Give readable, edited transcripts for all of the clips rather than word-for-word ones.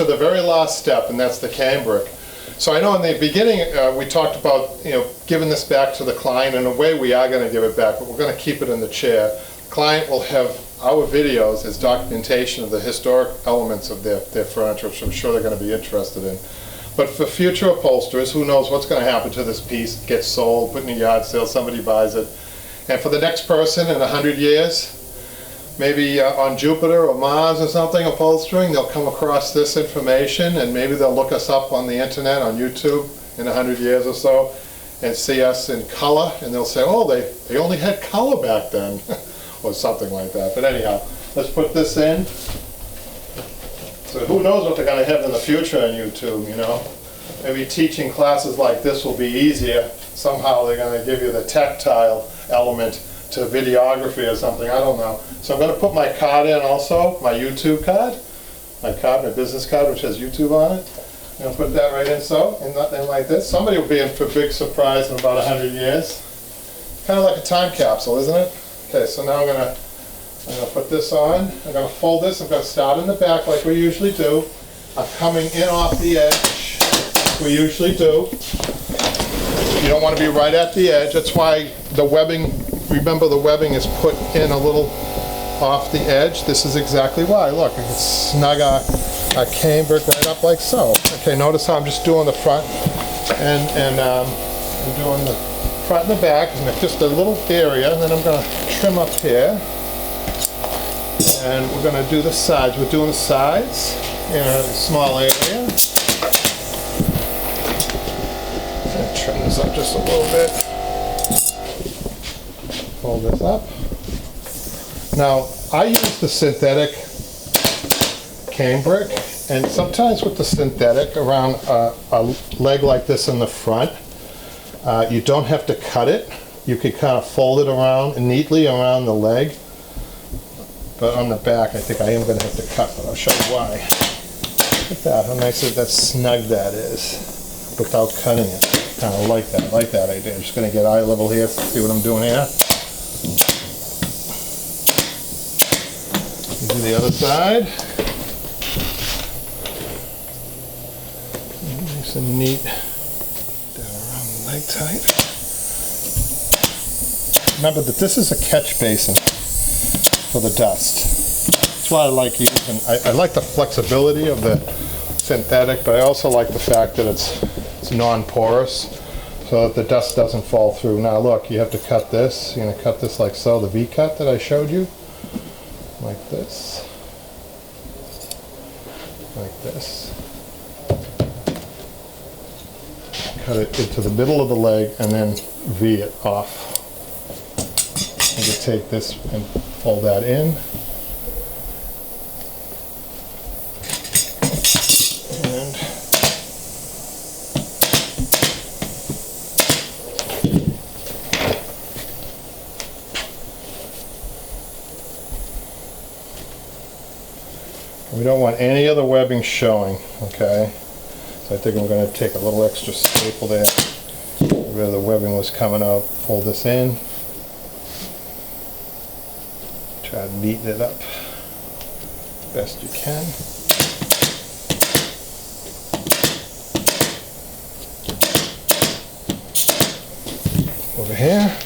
to the very last step, and that's the cambric. So I know in the beginning we talked about giving this back to the client. In a way we are going to give it back, but we're going to keep it in the chair. The client will have our videos as documentation of the historic elements of their furniture, which I'm sure they're going to be interested in. But for future upholsterers, who knows what's going to happen to this piece? It gets sold, put in a yard sale, somebody buys it. And for the next person in 100 years, maybe on Jupiter or Mars or something, upholstering, they'll come across this information, and maybe they'll look us up on the internet, on YouTube, in 100 years or so, and see us in color, and they'll say, oh, they only had color back then, or something like that. But anyhow, let's put this in. So who knows what they're going to have in the future on YouTube, Maybe teaching classes like this will be easier. Somehow they're going to give you the tactile element to videography or something, I don't know. So I'm going to put my card in also, my YouTube card, my business card, which has YouTube on it. I'm going to put that right in so, and like this. Somebody will be in for a big surprise in about 100 years. Kind of like a time capsule, isn't it? Okay, so now I'm going to put this on. I'm going to fold this. I'm going to start in the back like we usually do. I'm coming in off the edge, like we usually do. You don't want to be right at the edge. That's why the webbing, remember the webbing is put in a little off the edge. This is exactly why. Look, I can snug our cambric right up like so. Okay, notice how I'm just doing the front and I'm doing the front and the back, and just a little area, and then I'm going to trim up here. And we're going to do the sides. We're doing the sides in a small area. Trim this up just a little bit. Fold this up. Now, I use the synthetic cambric, and sometimes with the synthetic around a leg like this in the front, you don't have to cut it. You could kind of fold it around neatly around the leg. But on the back, I think I am going to have to cut, but I'll show you why. Look at that, how nice that snug that is without cutting it. Kind of like that idea. I'm just going to get eye level here, see what I'm doing here. Do the other side. Nice and neat. Down around the leg tight. Remember that this is a catch basin for the dust. That's why I like using, I like the flexibility of the synthetic, but I also like the fact that it's non-porous, so that the dust doesn't fall through. Now look, you have to cut this. You're going to cut this like so, the V-cut that I showed you. Like this. Like this. Cut it into the middle of the leg and then V it off. You can take this and fold that in. And we don't want any other webbing showing, okay? So I think I'm going to take a little extra staple there where the webbing was coming out. Fold this in. Try to neaten it up best you can. Over here.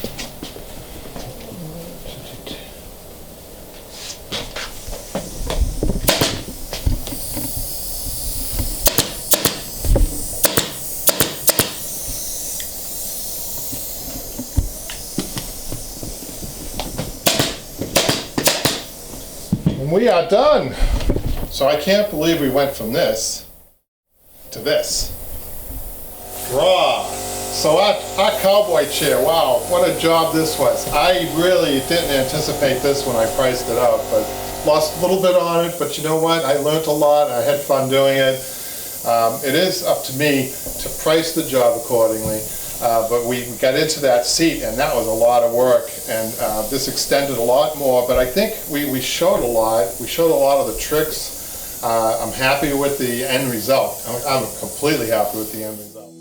And we are done. So I can't believe we went from this to this. Raw. So our cowboy chair, wow, what a job this was. I really didn't anticipate this when I priced it out, but lost a little bit on it, but you know what? I learned a lot. I had fun doing it. It is up to me to price the job accordingly. But we got into that seat, and that was a lot of work, and this extended a lot more, but I think we showed a lot. We showed a lot of the tricks. I'm happy with the end result. I'm completely happy with the end result.